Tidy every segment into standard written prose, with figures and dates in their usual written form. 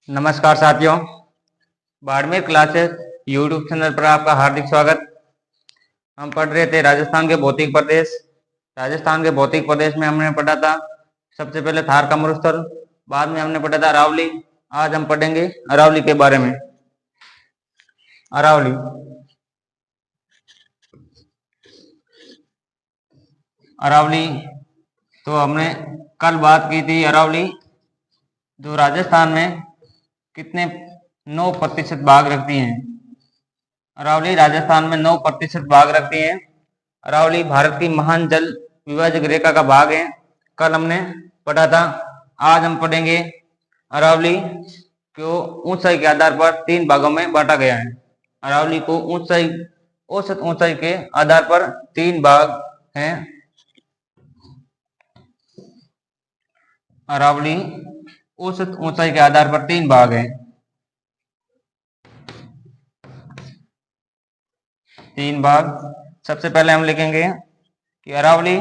नमस्कार साथियों, Barmer classes YouTube channel पर आपका हार्दिक स्वागत। हम पढ़ रहे थे राजस्थान के भौतिक प्रदेश। राजस्थान के भौतिक प्रदेश में हमने पढ़ा था सबसे पहले थार का मरुस्थल, बाद में हमने पढ़ा था अरावली। आज हम पढ़ेंगे अरावली के बारे में। अरावली अरावली तो हमने कल बात की थी। अरावली जो राजस्थान में कितने 9% भाग रखती हैं। अरावली राजस्थान में 9% भाग रखती हैं। अरावली भारत की महान जल विभाजक रेखा का भाग है। कल हमने पढ़ा था। आज हम पढ़ेंगे अरावली को ऊंचाई के आधार पर 3 भागों में बांटा गया है। अरावली को ऊंचाई, औसत ऊंचाई के आधार पर 3 भाग हैं। अरावली औसत ऊंचाई के आधार पर 3 भाग हैं। 3 भाग। सबसे पहले हम लिखेंगे कि अरावली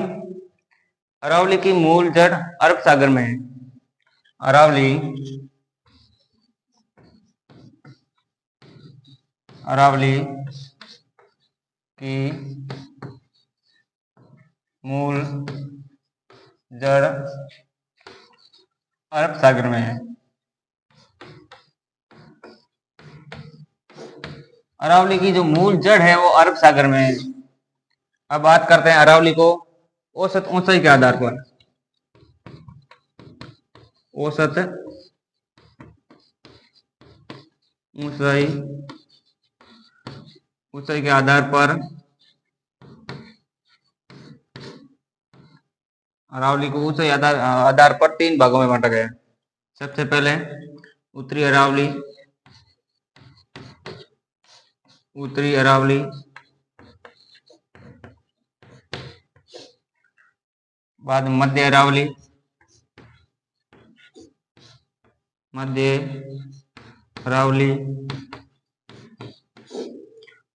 की मूल जड़ अरब सागर में है। अरावली की मूल जड़ अरब सागर में है। अरावली की जो मूल जड़ है वो अरब सागर में है। अब बात करते हैं अरावली को औसत ऊंचाई के आधार पर। औसत ऊंचाई के आधार पर अरावली को ऊंचाई आधार पर 3 भागों में बांटा गया है। सबसे पहले उत्तरी अरावली, बाद में मध्य अरावली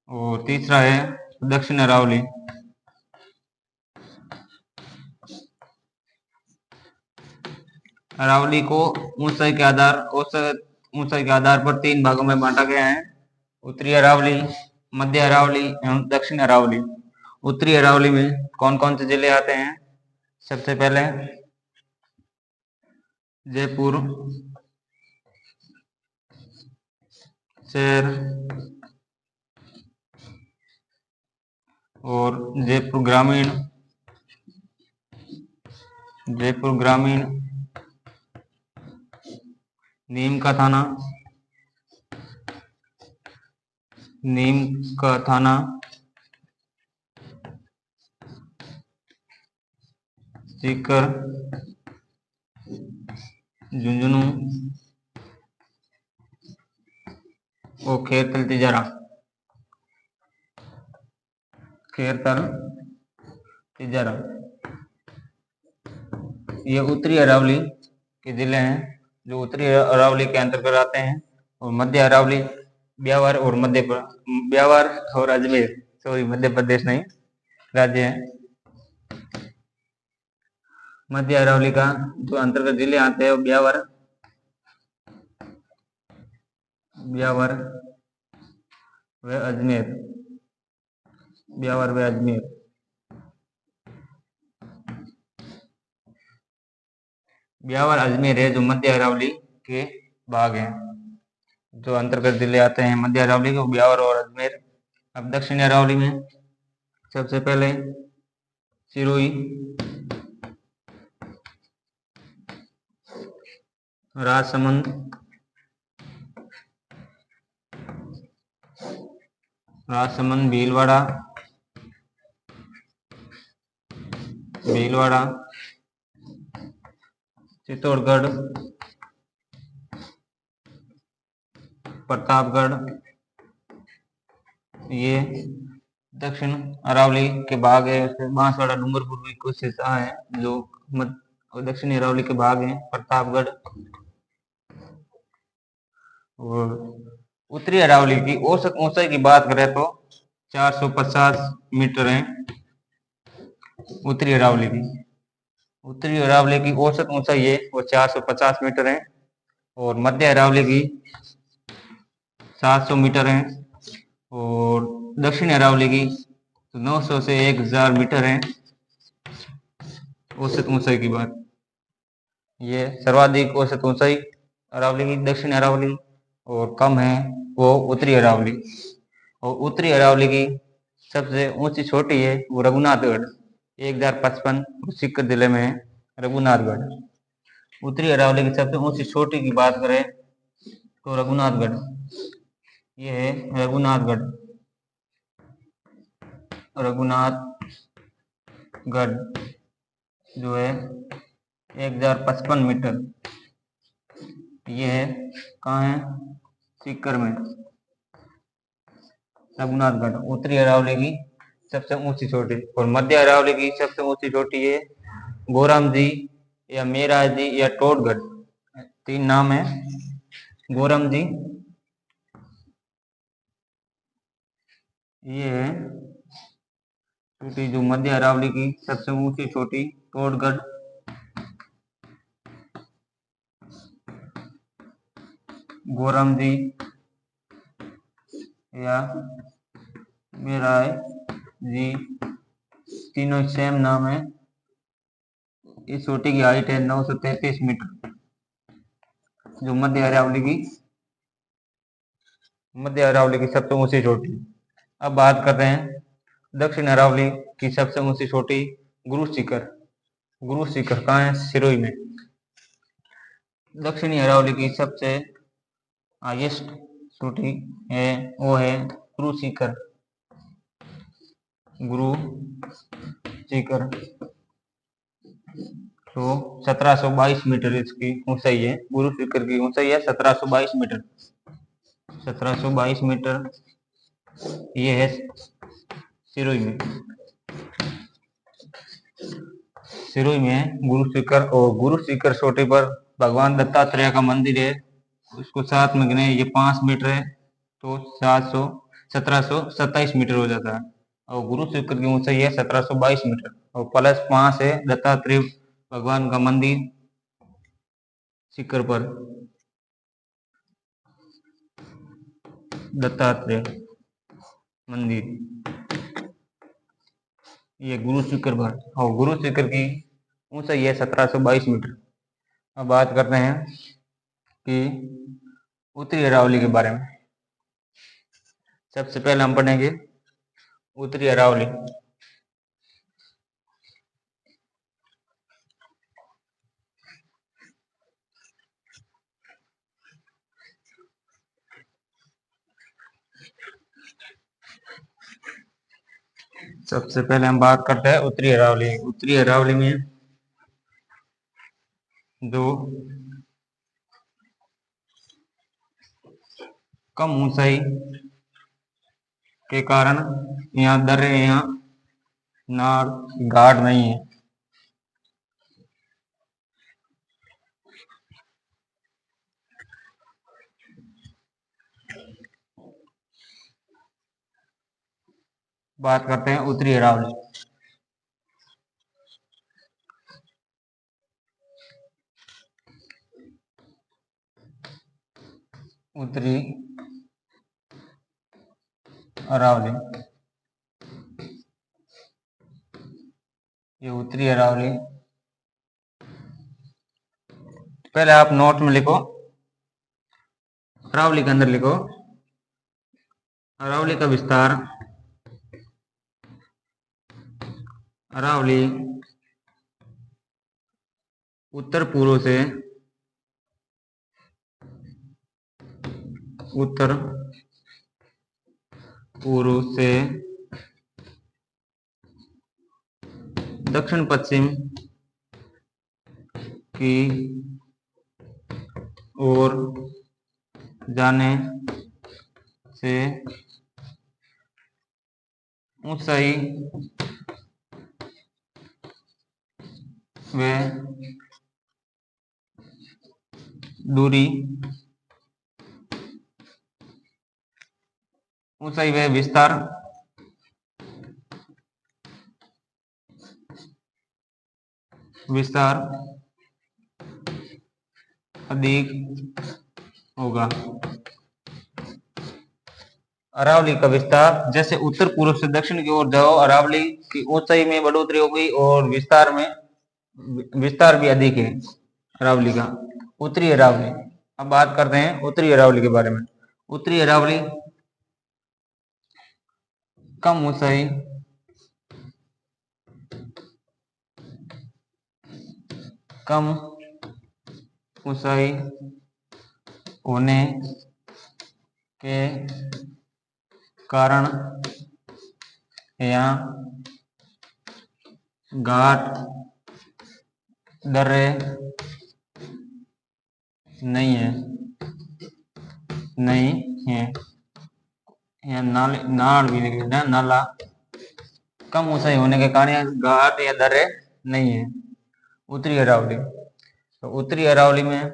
और तीसरा है दक्षिण अरावली। अरावली को ऊंचाई के आधार पर 3 भागों में बांटा गया है। उत्तरी अरावली, मध्य अरावली एवं दक्षिण अरावली। उत्तरी अरावली में कौन कौन से जिले आते हैं? सबसे पहले जयपुर शहर और जयपुर ग्रामीण, नीम का थाना, सीकर, झुंझुनू और खेरतल तिजारा। ये उत्तरी अरावली के जिले हैं जो उत्तरी अरावली के अंतर्गत आते हैं। और मध्य अरावली ब्यावर और अजमेर, सॉरी मध्य प्रदेश नहीं, राज्य है। मध्य अरावली का जो अंतर्गत जिले आते हैं वो ब्यावर व अजमेर। ब्यावर अजमेर है जो मध्य अरावली के भाग हैं। जो अंतर्गत जिले आते हैं मध्य अरावली के, ब्यावर और अजमेर। अब दक्षिण अरावली में सबसे पहले सिरोही, राजसमंद, भीलवाड़ा, चित्तौड़गढ़, प्रतापगढ़। ये दक्षिण अरावली के भाग है। बांसवाड़ा, डूंगरपुर भी कुछ हिस्सा है जो दक्षिणी अरावली के भाग हैं। प्रतापगढ़ और उत्तरी अरावली की औसत ऊंचाई की बात करें तो 450 मीटर है। उत्तरी अरावली की औसत ऊंचाई है वो 450 मीटर है। और मध्य अरावली की 700 मीटर है, और दक्षिण अरावली की 900 से 1000 मीटर है औसत ऊंचाई की बात। ये सर्वाधिक औसत ऊंचाई अरावली की दक्षिण अरावली, और कम है वो उत्तरी अरावली। और उत्तरी अरावली की सबसे ऊंची चोटी है वो रघुनाथगढ़, 1055 सीकर जिले में है रघुनाथगढ़। उत्तरी अरावली की सबसे ऊंची चोटी की बात करें तो रघुनाथगढ़, ये है रघुनाथगढ़, रघुनाथगढ़ जो है 1055 मीटर, ये है कहाँ है, सीकर में रघुनाथगढ़। उत्तरी अरावली की सबसे ऊंची चोटी। और मध्य अरावली की सबसे ऊंची चोटी है गोराम जी या मेरा जी या टोटगढ़, 3 नाम है। गोरम जी, ये है चोटी जो मध्य अरावली की सबसे ऊंची चोटी टोटगढ़। गोरम जी या मेरा जी, तीनों सेम नाम है। इस चोटी की हाइट है 933 मीटर, जो मध्य अरावली की सबसे ऊंची चोटी। अब बात कर रहे हैं दक्षिण अरावली की सबसे ऊंची चोटी गुरु शिखर। गुरु शिखर कहाँ है, सिरोही में। दक्षिणी अरावली की सबसे हाईएस्ट चोटी है वो है गुरु शिखर। गुरु शिखर तो 1722 मीटर इसकी ऊंचाई है। गुरु शिखर की ऊंचाई है 1722 मीटर। 1722 मीटर ये है सिरोही में। सिरोही में गुरु शिखर। और गुरु शिखर चोटी पर भगवान दत्तात्रेय का मंदिर है, उसको साथ में गिने ये 5 मीटर है तो 1727 मीटर हो जाता है। और गुरु शिखर की ऊंचाई है 1722 मीटर, और प्लस 5 है दत्तात्रेय भगवान का मंदिर शिखर पर, दत्तात्रेय मंदिर, ये गुरु शिखर पर। और गुरु शिखर की ऊंचाई है 1722 मीटर। अब बात करते हैं कि उत्तरी अरावली के बारे में। सबसे पहले हम पढ़ेंगे उत्तरी अरावली। सबसे पहले हम बात करते हैं उत्तरी अरावली। उत्तरी अरावली में जो कम ऊंचाई के कारण यहाँ दर्रे, यहाँ नार घाट नहीं है। बात करते हैं उत्तरी अरावली। उत्तरी अरावली, ये उत्तरी अरावली। पहले आप नोट में लिखो, अरावली के अंदर लिखो अरावली का विस्तार। अरावली उत्तर पूर्व से दक्षिण पश्चिम की ओर जाने से ऊंचाई व दूरी, ऊंचाई व विस्तार अधिक होगा। अरावली का विस्तार, जैसे उत्तर पूर्व से दक्षिण की ओर जाओ, अरावली की ऊंचाई में बढ़ोतरी हो गई और विस्तार भी अधिक है अरावली का। उत्तरी अरावली, अब बात करते हैं उत्तरी अरावली के बारे में। उत्तरी अरावली कम ऊंचाई होने के कारण यहाँ घाट दर्रे नहीं है या नाल भी निकले नाला। कम ऊंचाई होने के कारण यहाँ घाट या दर्रे नहीं है उत्तरी अरावली। तो उत्तरी अरावली में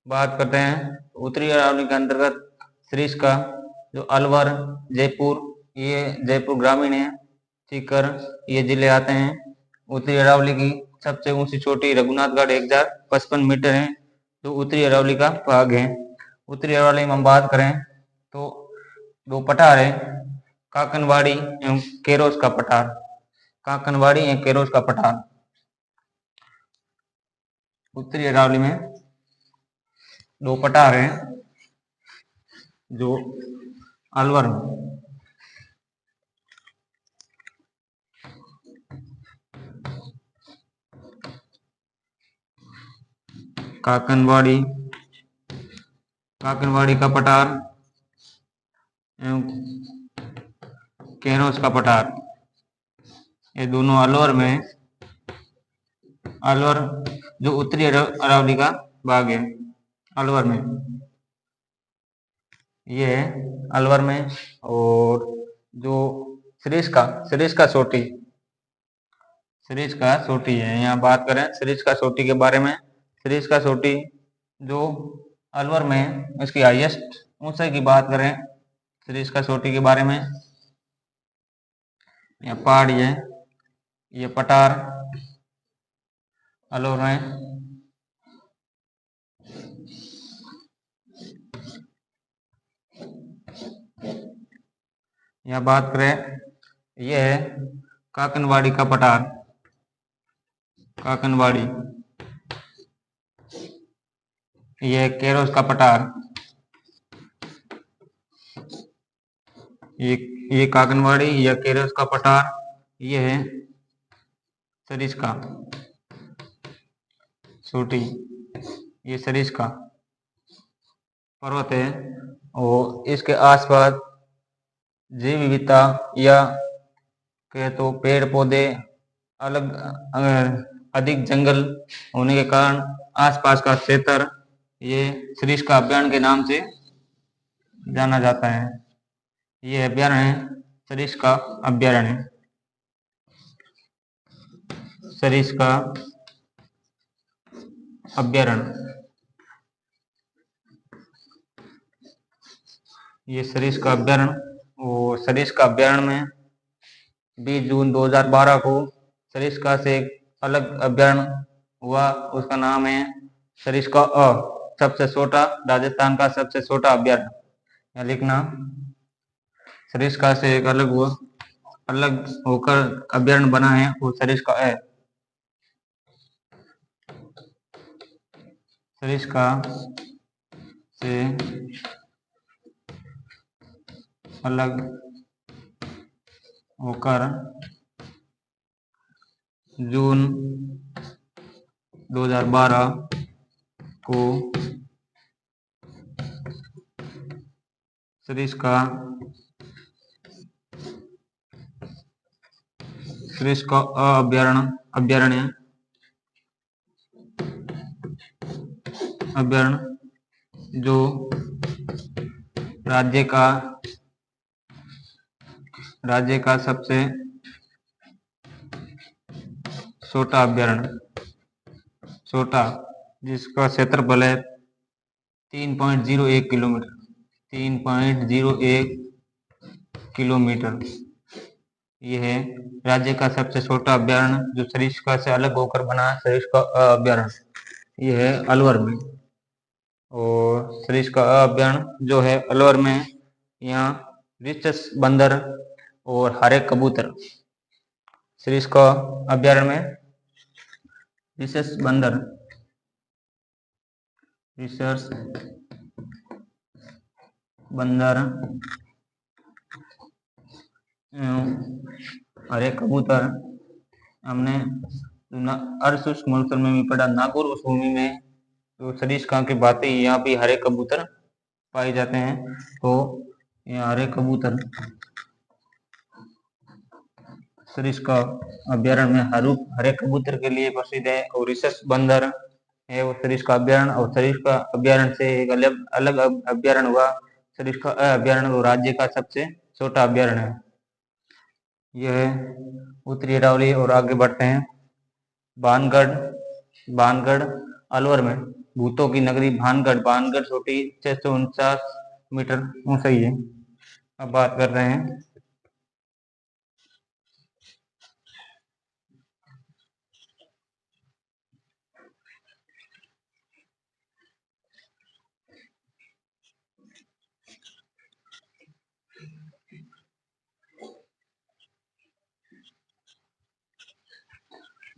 बात करते हैं। उत्तरी अरावली के अंतर्गत सरिस्का, जो अलवर, जयपुर, ये जयपुर ग्रामीण है, सीकर, ये जिले आते हैं। उत्तरी अरावली की सबसे ऊंची चोटी रघुनाथगढ़ 1055 मीटर है, जो उत्तरी अरावली का भाग है। उत्तरी अरावली में हम बात करें तो दो पठार है, काकनवाड़ी एवं केरोस का पठार। काकनवाड़ी एवं केरोस का पठार उत्तरी अरावली में दो पठार है, जो अलवर में। काकनवाड़ी का पठार एवं केरोस का पठार, ये दोनों अलवर में। अलवर जो उत्तरी अरावली का भाग है, अलवर में, ये है अलवर में। और जो सरिस्का सोटी है, यहाँ बात करें सरिस्का सोटी के बारे में। सरिस्का सोटी जो अलवर में, इसकी हाईएस्ट ऊंचाई की बात करें सरिस्का सोटी के बारे में, यहाँ पहाड़ी है, ये पठार अलवर में। यहाँ बात करें, यह है काकनवाड़ी का पठार। काकनवाड़ी, यह केरोस का पठार, ये काकनवाड़ी या केरोस का पठार, ये है सरिस्का सोटी, ये सरिस्का पर्वत है। और इसके आसपास जैव विविधता या कहे तो पेड़ पौधे अलग अधिक जंगल होने के कारण आसपास का क्षेत्र ये सरिस्का अभ्यारण्य के नाम से जाना जाता है। ये अभ्यारण्य है सरिस्का अभ्यारण्य। सरिस्का अभ्यारण्य, ये सरिस्का अभ्यारण्य। और सरिस्का अभ्यारण्य में 20 जून 2012 को सरिस्का से एक अलग अभ्यारण्य हुआ, उसका नाम है सरिस्का सबसे छोटा, राजस्थान का सबसे छोटा अभ्यारण्य। यहाँ लिखना, सरिस्का से एक अलग होकर अभ्यारण्य बना है वो सरिस्का है। सरिस्का से अलग होकर जून 2012 को सरिस्का अभ्यारण्य जो राज्य का सबसे छोटा अभ्यारण्य, जिसका क्षेत्रफल है 3.01 किलोमीटर। 3.01 किलोमीटर, यह है राज्य का सबसे छोटा अभ्यारण्य जो सरिस्का से अलग होकर बना है, सरिस्का अभ्यारण्य। यह है अलवर में। और सरिस्का का अभ्यारण्य जो है अलवर में, यहाँ रिचस बंदर और हरे कबूतर। सरिस्का अभ्यारण्य में रिचस बंदर, रिचस बंदर हरे कबूतर। हमने अर्धशुष्क मरुस्थल में भी पढ़ा। नागौर भूमि में तो सरिस्का की बातें, यहाँ भी हरे कबूतर पाए जाते हैं। तो यहाँ हरे कबूतर सरिस्का अभ्यारण्य में हरे कबूतर के लिए प्रसिद्ध है। और रिचस बंदर है वो सरिस्का अभ्यारण्य, और सरिस्का अभ्यारण्य से एक अलग अभ्यारण्य हुआ सरिस्का अभ्यारण्य, वो राज्य का सबसे छोटा अभ्यारण्य है। यह उत्तरी अरावली। और आगे बढ़ते हैं। भानगढ़ अलवर में, भूतों की नगरी भानगढ़ छोटी 649 मीटर ऊंचाई है। अब बात कर रहे हैं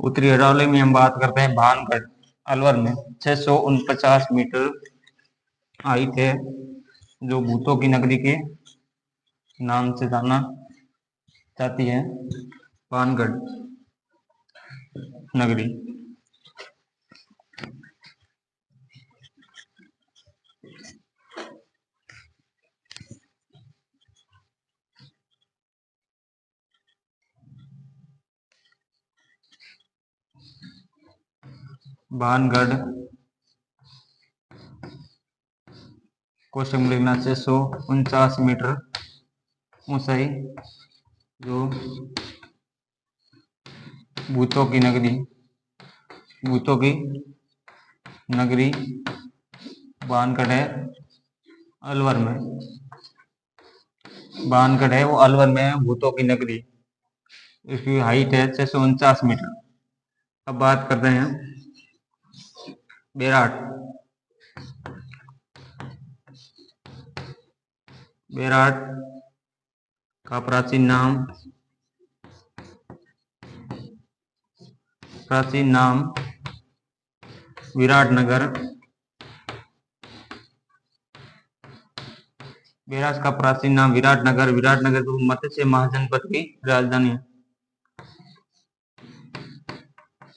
उत्तरी अरावली में। हम बात करते हैं भानगढ़ अलवर में, 649 मीटर हाइट है, जो भूतों की नगरी के नाम से जाना जाती है। भानगढ़ नगरी। भानगढ़ क्वेश्चन लिखना 649 मीटर ऊंचाई, जो भूतों की नगरी भानगढ़ है अलवर में। भानगढ़ है वो अलवर में है, भूतों की नगरी। इसकी हाइट है 649 मीटर। अब बात करते हैं बेराट। बेराट का प्राचीन नाम विराटनगर। बेराट का प्राचीन नाम विराटनगर। विराटनगर तो मत्स्य महाजनपद की राजधानी है।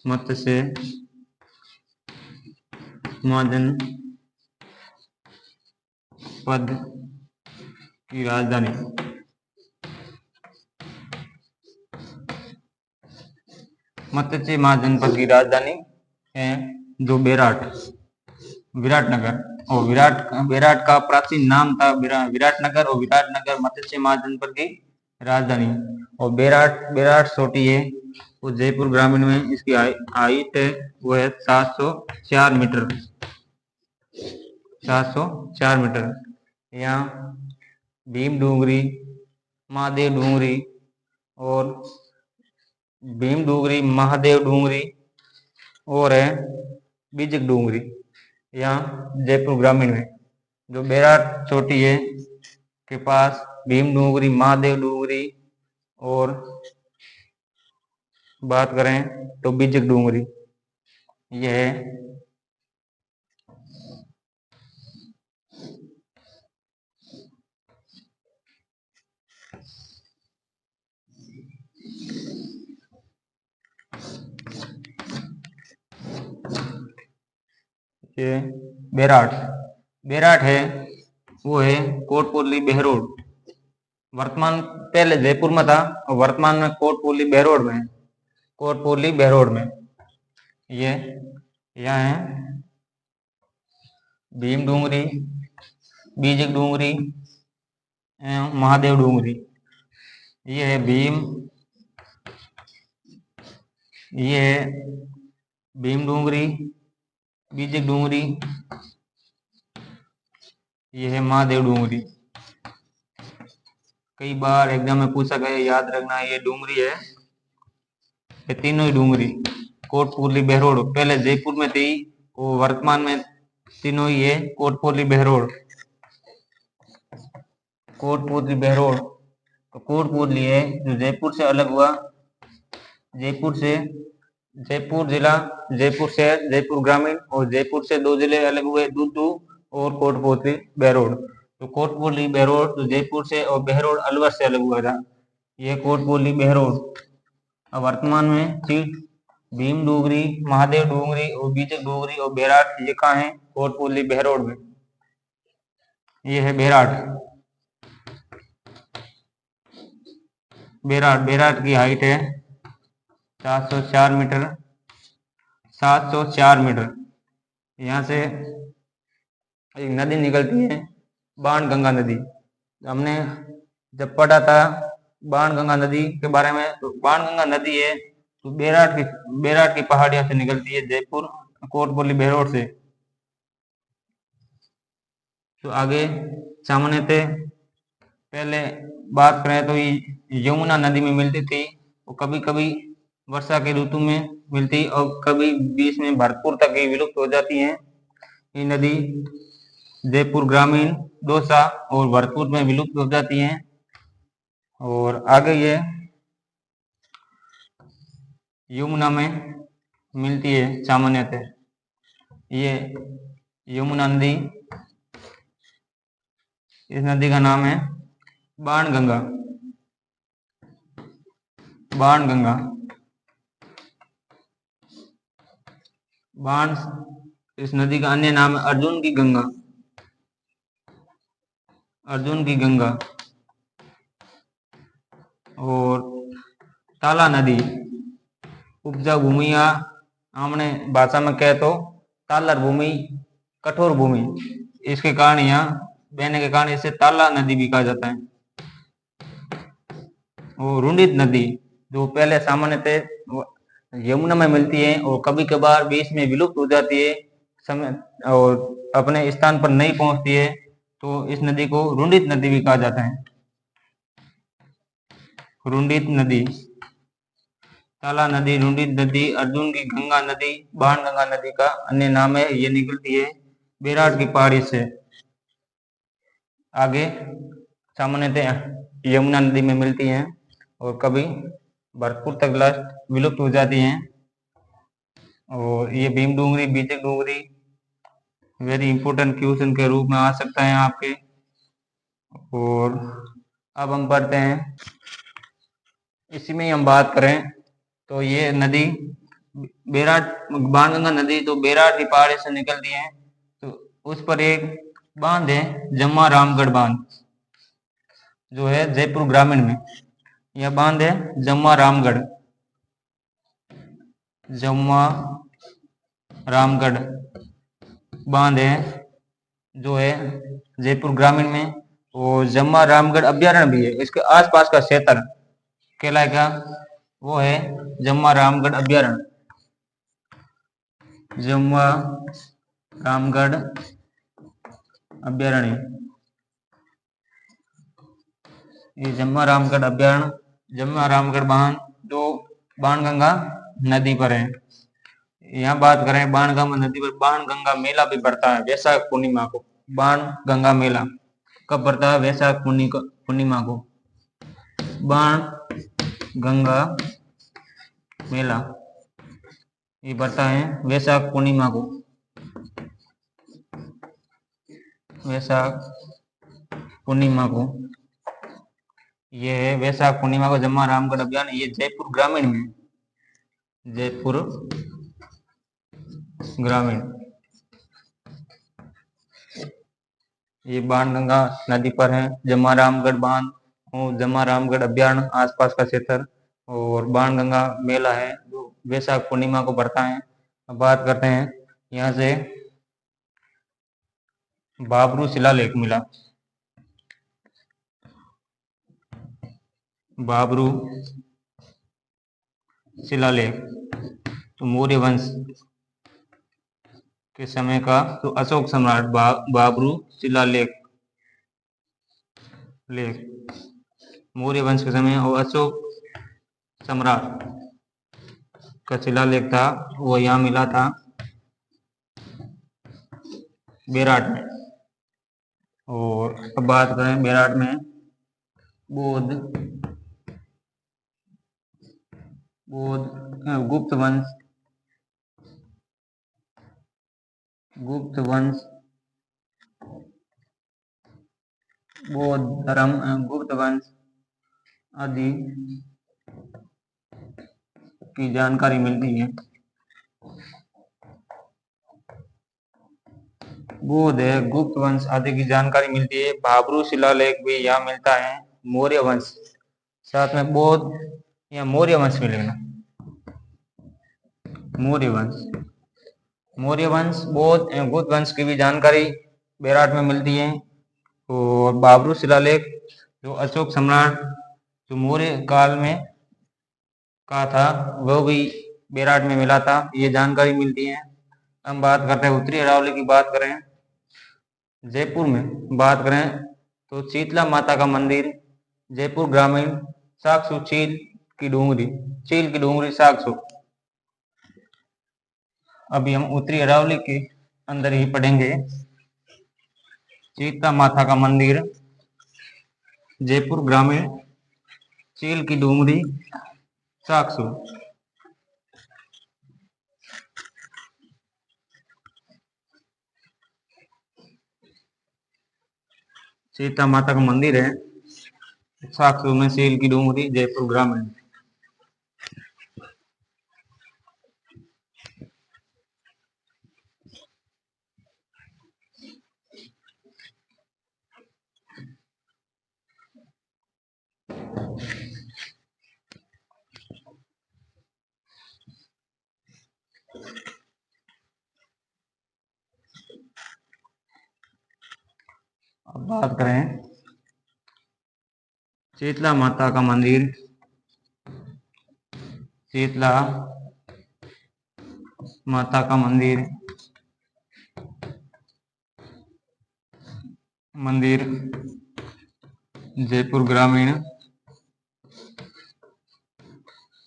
मत्स्य महाजनपद की राजधानी। मत्स्य महाजनपद की राजधानी है जो विराटनगर। और बेराट का प्राचीन नाम था विराटनगर, और विराटनगर मत्स्य महाजनपद की राजधानी। और बेराट छोटी है वो जयपुर ग्रामीण में। इसकी हाइट है वो है 704 मीटर। 704 मीटर। यहाँ भीम डूंगरी, महादेव डूंगरी और भीम डूंगरी, महादेव डूंगरी और है बीजक डूंगरी, यहाँ जयपुर ग्रामीण में। जो बेराट चोटी है के पास भीम डूंगरी, महादेव डूंगरी और बात करें तो बीजक डूंगरी, यह है। ये बेराट है वो है कोटपुतली बहरोड। वर्तमान पहले जयपुर में था और वर्तमान में कोटपुतली बहरोड में ये यहाँ है भीम डूंगरी, बीजक डूंगरी, महादेव डूंगरी। ये है भीम डूंगरी, बीजक डूंगरी, ये है महादेव डूंगरी। कई बार एग्जाम में पूछा गया, याद रखना ये डूंगरी है। ये तीनों ही डूंगरी कोटपुतली बहरोड पहले जयपुर में थी, वो वर्तमान में तीनों ही है कोटपुतली बहरोड। कोटपुतली बहरोड, तो कोटपुतली है जो जयपुर से अलग हुआ, जयपुर से, जयपुर जिला, जयपुर शहर, जयपुर ग्रामीण, और जयपुर से दो जिले अलग हुए, दूदू और कोटपुतली बहरोड। तो कोटपुतली बहरोड तो जयपुर से, और बहरोड अलवर से अलग हुआ था। यह कोटपुतली बहरोड अब वर्तमान में सीट भीम डोगरी, महादेव डोगरी और बीजक डोगरी और बेराट, ये कहाँ है? कोटपुतली बहरोड में। ये है बेराट। बेराट की हाइट है 704 मीटर, 704 मीटर। यहाँ से एक नदी निकलती है, बाण गंगा नदी। हमने जब पढ़ा था बाण गंगा नदी के बारे में, तो बाण गंगा नदी है तो बेराट की पहाड़ियों से निकलती है, जयपुर कोटपुतली बहरोड से। तो आगे सामान्यतः पहले बात करें तो यमुना नदी में मिलती थी, और कभी कभी वर्षा के ऋतु में मिलती, और कभी बीच में भरतपुर तक ही विलुप्त हो जाती है। ये नदी जयपुर ग्रामीण, दौसा और भरतपुर में विलुप्त हो जाती हैं। और आगे ये यमुना में मिलती है सामान्यतः। ये यमुना नदी, इस नदी का नाम है बाणगंगा। बाणगंगा, बाण, इस नदी का अन्य नाम है अर्जुन की गंगा। अर्जुन की गंगा। और ताला नदी, उपजाऊ भूमि, या हमने भाषा में कहे तो तालर भूमि, कठोर भूमि, इसके कारण यहाँ बहने के कारण इसे ताला नदी भी कहा जाता है। और रुंडित नदी, जो पहले सामान्यतः यमुना में मिलती है और कभी कभार बीच में विलुप्त हो जाती है समय, और अपने स्थान पर नहीं पहुंचती है, तो इस नदी को रुंडित नदी भी कहा जाता है। रुंडित नदी, ताला नदी, रुंडित नदी, अर्जुन की गंगा नदी, बाणगंगा नदी का अन्य नाम है। ये निकलती है बेराट की पहाड़ी से। आगे सामान्यतः यमुना नदी में मिलती हैं और कभी भरतपुर तक लास्ट विलुप्त हो जाती हैं। और ये भीम डोंगरी, बीजक डोंगरी वेरी इंपॉर्टेंट क्वेश्चन के रूप में आ सकता है आपके। और अब हम पढ़ते हैं, इसी में ही हम बात करें तो ये नदी बेराट, बाणगंगा नदी तो बेराट की पहाड़ी से निकलती है, तो उस पर एक बांध है जम्मा रामगढ़ बांध, जो है जयपुर ग्रामीण में। यह बांध है जम्मा रामगढ़, जम्मा रामगढ़ बांध है जो है जयपुर ग्रामीण में। और जम्मा रामगढ़ अभ्यारण्य भी है, इसके आसपास का क्षेत्र कहलाएगा, वो है जम्मा रामगढ़ अभ्यारण्य। जम्मा रामगढ़ अभ्यारण्य, ये जम्मा रामगढ़ अभ्यारण्य, जम्मा रामगढ़ बांध जो बाणगंगा नदी पर है। यहाँ बात करें बाणगंगा नदी पर, बाणगंगा मेला भी पड़ता है वैशाख पूर्णिमा को। बाणगंगा मेला कब पड़ता है? वैशाख पूर्णिमा को बाण गंगा मेला ये पड़ता है वैशाख पूर्णिमा को। वैशाख पूर्णिमा को, ये है वैशाख पूर्णिमा को जम्मा रामगढ़ अभियान। ये जयपुर ग्रामीण में, जयपुर ग्रामीण, ये बाणगंगा नदी पर है। जम्मा रामगढ़ बांध और जम्मा रामगढ़ अभ्यारण्य आसपास का क्षेत्र, और बाणगंगा मेला है जो वैशाख पूर्णिमा को पड़ता है। अब बात करते हैं, यहाँ से बाबरू शिलालेख मिला। बाबरू शिलालेख तो मौर्य वंश के समय का, तो अशोक सम्राट बाबरू शिलालेख मौर्य वंश के समय, और अशोक सम्राट का शिलालेख था वो यहाँ मिला था। बेराट में। और अब बात करें बेराट में बौद्ध गुप्त वंश बौद्ध धर्म गुप्त वंश आदि की जानकारी मिलती है। बौद्ध है गुप्त वंश आदि की जानकारी मिलती है। भाब्रू शिलालेख भी यहाँ मिलता है। मौर्य वंश, साथ में बौद्ध या मौर्य वंश मिलेगा। मौर्य वंश बौद्ध एवं गुप्त वंश की भी जानकारी बेराट में मिलती है। और भाब्रू शिलालेख जो अशोक सम्राट जो मौर्य काल में का था वह भी बेराट में मिला था, ये जानकारी मिलती है। हम बात करते हैं उत्तरी अरावली की। बात करें जयपुर में बात करें तो शीतला माता का मंदिर, जयपुर ग्रामीण, साक्सू चील की डूंगरी साक्सू। अभी हम उत्तरी अरावली के अंदर ही पढ़ेंगे। शीतला माता का मंदिर, जयपुर ग्रामीण, चील की डूंगरी साक्सू। सीता माता का मंदिर है साक्सू में, चील की डूंगरी, जयपुर ग्रामीण। अब बात करें शीतला माता का मंदिर, शीतला माता का मंदिर जयपुर ग्रामीण।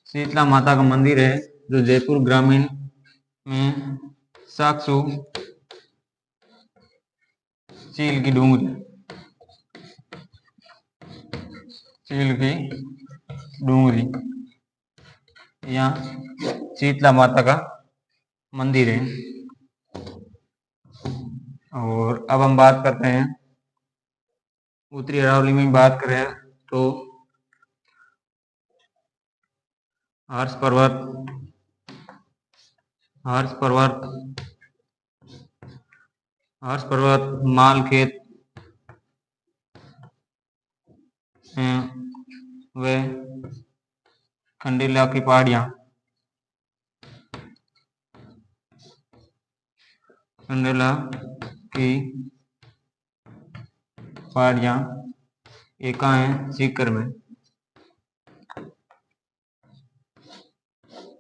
शीतला माता का मंदिर है जो जयपुर ग्रामीण में, साक्सू चील की डूंगरी यहाँ शीतला माता का मंदिर है। और अब हम बात करते हैं उत्तरी अरावली में बात करें तो हर्ष पर्वत, मालखेत व खंडेला की पहाड़ियाँ, ये कहाँ है? सीकर में।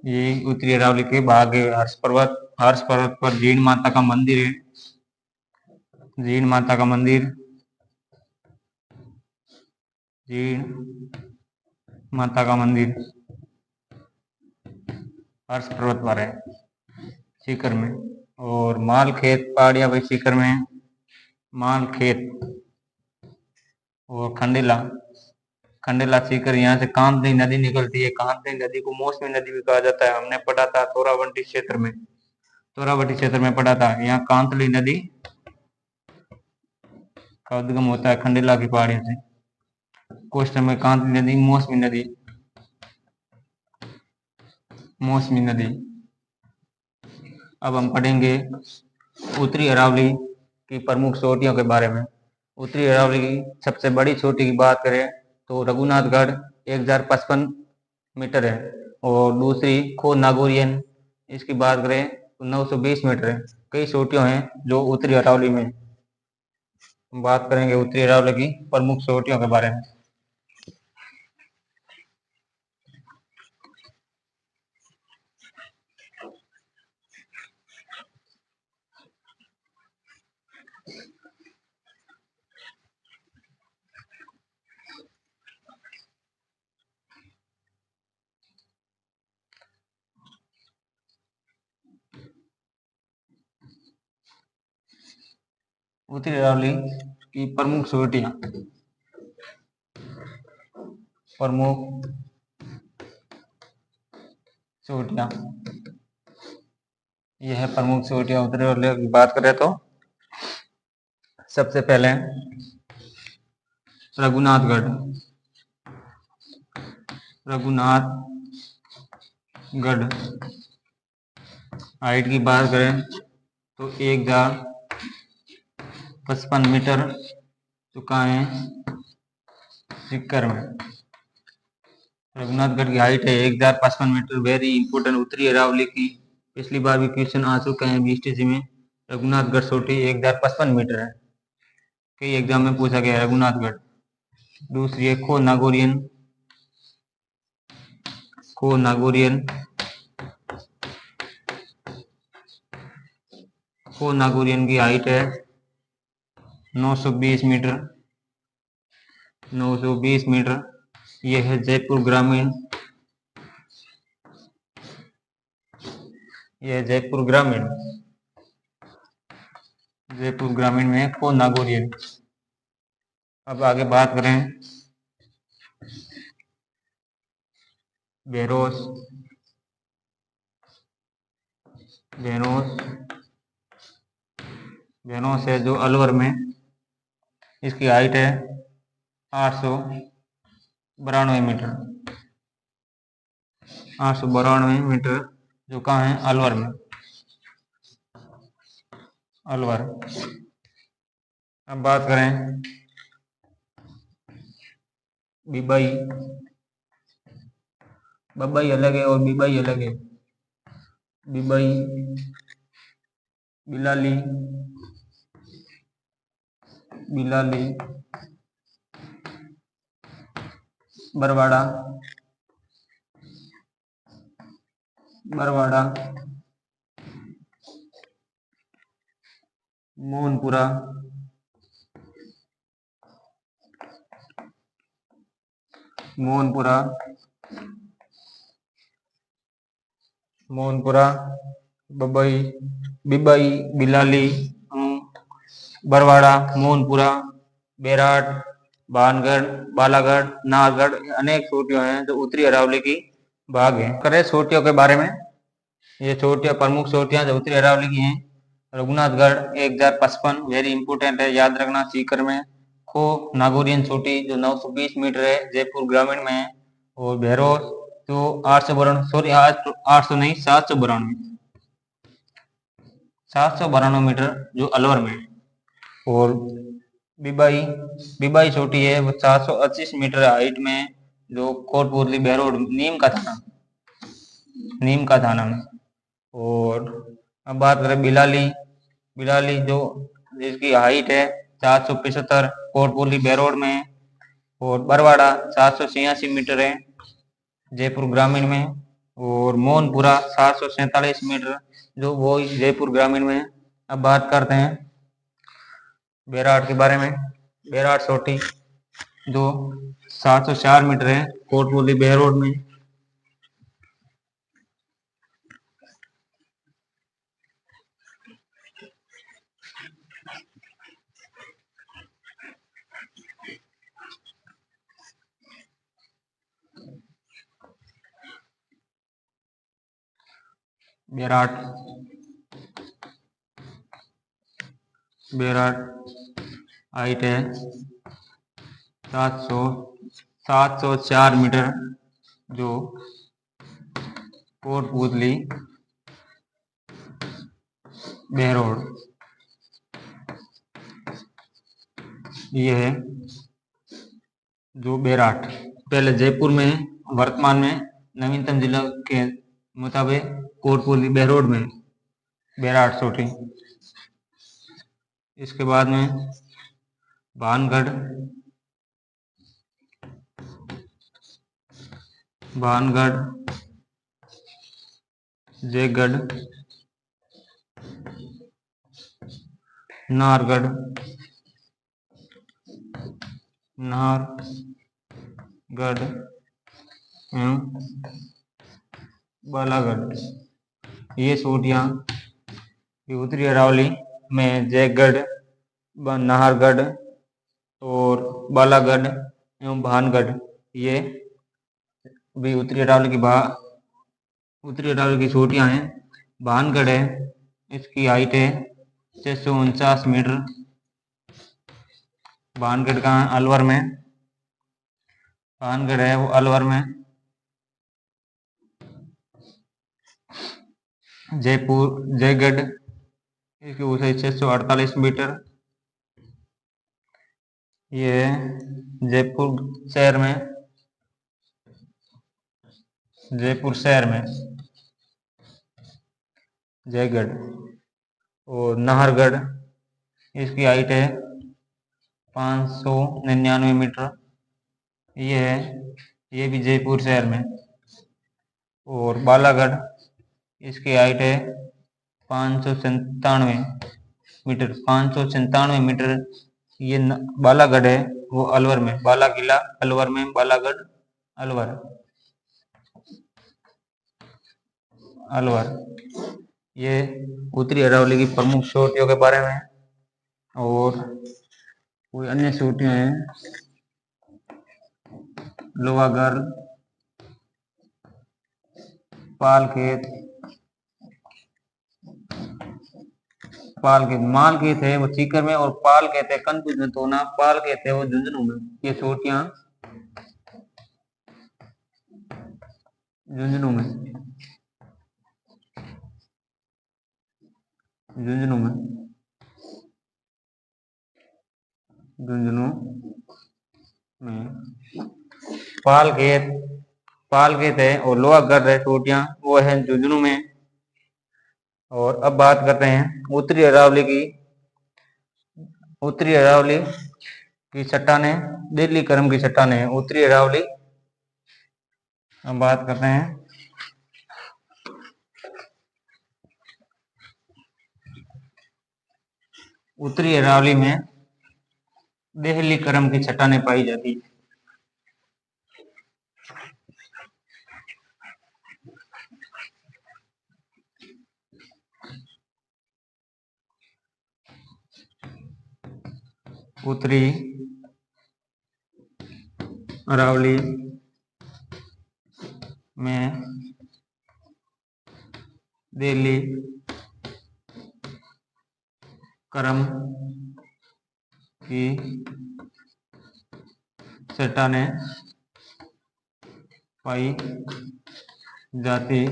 ये उत्तरी अरावली के भाग है। हर्ष पर्वत पर जीण माता का मंदिर है। जीण माता का मंदिर हर्ष पर्वत पर है सीकर में। और मालखेत पहाड़ियाँ भाई सीकर में, मालखेत। और खंडेला सीकर, यहाँ से कांतली नदी निकलती है। कांतली नदी को मौसमी नदी भी कहा जाता है। हमने पढ़ा था तोरावटी क्षेत्र में पढ़ा था। यहाँ कांतली नदी का उद्गम होता है खंडेला की पहाड़ियों से। क्वेश्चन में कांतली नदी, मौसमी नदी। अब हम पढ़ेंगे उत्तरी अरावली की प्रमुख चोटियों के बारे में। उत्तरी अरावली की सबसे बड़ी चोटी की बात करें तो रघुनाथगढ़ 1055 मीटर है। और दूसरी खो नागोरियन, इसकी बात करें तो 920 मीटर है। कई चोटियां हैं जो उत्तरी अरावली में। बात करेंगे उत्तरी अरावली की प्रमुख चोटियों के बारे में। उत्तरी अरावली की प्रमुख चोटियां। प्रमुख चोटियां, यह है प्रमुख चोटियां उत्तरी अरावली की बात करें तो सबसे पहले रघुनाथगढ़। रघुनाथगढ़ हाइट की बात करें तो 1055 मीटर चुका है सिक्कर में। रघुनाथगढ़ की हाइट है 1055 मीटर। वेरी इंपोर्टेंट, उत्तरी अरावली की पिछली बार भी क्वेश्चन आ चुका है बीएसटीसी में। रघुनाथगढ़ चोटी 1055 मीटर है, कई एग्जाम में पूछा गया है रघुनाथगढ़। दूसरी है खो नागोरियन। खो नागोरियन की हाइट है 920 मीटर। 920 मीटर। यह है जयपुर ग्रामीण। यह जयपुर ग्रामीण में खो नागोरियन। अब आगे बात करें बेरोस। है जो अलवर में, इसकी हाइट है 892 मीटर। 892 मीटर जो कहाँ है, अलवर में। अलवर। अब बात करें बिबाई। बबाई अलग है और बिबाई अलग है। बिबाई, बिलाली, बरवाड़ा, मोहनपुरा, बबई, बिबाई, बिलाली, बरवाड़ा, मोहनपुरा, बेराट, बानगढ़, बालागढ़, नाहरगढ़, अनेक चोटियां हैं जो उत्तरी अरावली की भाग है। करें चोटियों के बारे में। ये चोटियां प्रमुख चोटियां जो उत्तरी अरावली की हैं। रघुनाथगढ़ 1055 वेरी इंपोर्टेंट है, याद रखना सीकर में। खो नागोरियन चोटी जो 920 मीटर है, जयपुर ग्रामीण में है। और भैरोस जो 792 मीटर जो अलवर में है। और बिबाई चोटी है वो 425 मीटर हाइट में, जो कोटपुतली बहरोड नीम का थाना में। और अब बात करें बिलाली जो जिसकी हाइट है 475 कोटपुतली बहरोड में। और बरवाड़ा 786 मीटर है, जयपुर ग्रामीण में। और मोहनपुरा 747 मीटर जो वो जयपुर ग्रामीण में है। अब बात करते हैं बेराट के बारे में। बेराट चोटी जो 704 मीटर है, कोटपुतली बहरोड में। बेराट हाइट है 704 मीटर जो कोटपुतली बहरोड। ये है जो बेराट पहले जयपुर में, वर्तमान में नवीनतम जिला के मुताबिक कोटपुतली बहरोड में बेराट चोटी। इसके बाद में भानगढ़, जयगढ़, नाहरगढ़ एवं बालागढ़। ये चोटियां उत्तरी अरावली में जयगढ़, नाहरगढ़ और बालागढ़ एवं भानगढ़, ये भी उत्तरी अरावली की चोटियां हैं। भानगढ़ है, इसकी हाइट है 649 मीटर। भानगढ़ कहाँ? अलवर में। भानगढ़ है वो अलवर में। जयगढ़, इसकी ऊंचाई 648 मीटर। ये जयपुर शहर में जयगढ़। और नाहरगढ़, इसकी हाइट है 599 मीटर। ये भी जयपुर शहर में। और बालागढ़, इसकी हाइट है 597 मीटर। 597 मीटर। ये बालागढ़ है वो अलवर में। बाला किला अलवर में, बालागढ़ अलवर। ये उत्तरी अरावली की प्रमुख चोटियों के बारे में। और कोई अन्य चोटियां हैं, लोहागढ़, पालखेत, मालखेत है वो सीकर में, और पालखेत है कंटूज में। तो ना, पालखेत है वो झुंझुनू में। ये चोटियां झुंझुनू में पालखेत है और लोहागढ़ है चोटियां, वो है झुंझुनू में। और अब बात करते हैं उत्तरी अरावली की चट्टानें, दिल्ली क्रम की चट्टानें हैं उत्तरी अरावली। अब बात करते हैं उत्तरी अरावली में देहली क्रम की चट्टानें पाई जाती है। उत्तरी अरावली में दिल्ली क्रम की चट्टानें पाई जाती है।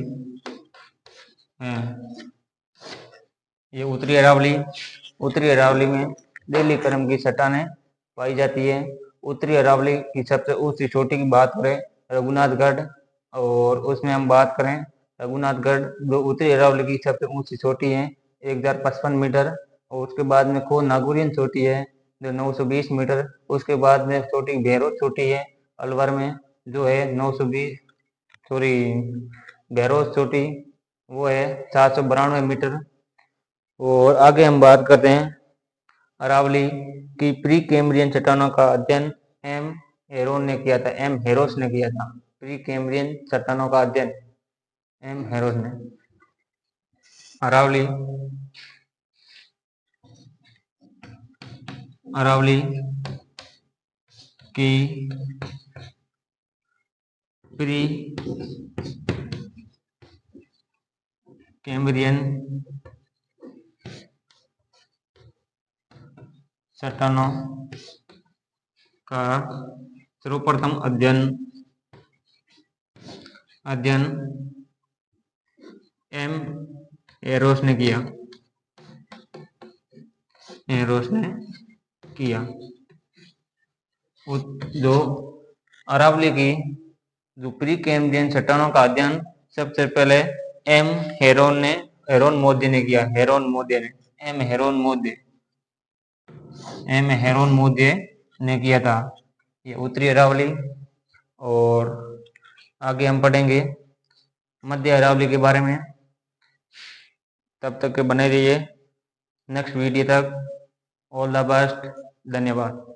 ये उत्तरी अरावली में दिल्ली क्रम की चट्टानें पाई जाती है। उत्तरी अरावली की सबसे ऊंची चोटी की बात करें रघुनाथगढ़, और उसमें हम बात करें रघुनाथगढ़ जो उत्तरी अरावली की सबसे ऊंची चोटी है 1055 मीटर। और उसके बाद में खो नागौरियन चोटी है जो 920 मीटर। उसके बाद में चोटी भैरव चोटी है अलवर में, जो है 920, सॉरी भैरव चोटी, वो है 492 मीटर। और आगे हम बात करते हैं अरावली की प्री कैम्ब्रियन चट्टानों का अध्ययन एम हेरोस ने किया था। प्री कैम्ब्रियन चट्टानों का अध्ययन एम हेरोस ने। अरावली की प्री कैम्ब्रियन चट्टानों का सर्वप्रथम अध्ययन एम हेरोस ने किया। जो अरावली की जो प्री कैम्ब्रियन चट्टानों का अध्ययन सबसे पहले एम हेरोन मोदी ने किया। एम हेरोन मोदी ने किया था। ये उत्तरी अरावली। और आगे हम पढ़ेंगे मध्य अरावली के बारे में। तब तक के बने रहिए नेक्स्ट वीडियो तक। All the best. धन्यवाद।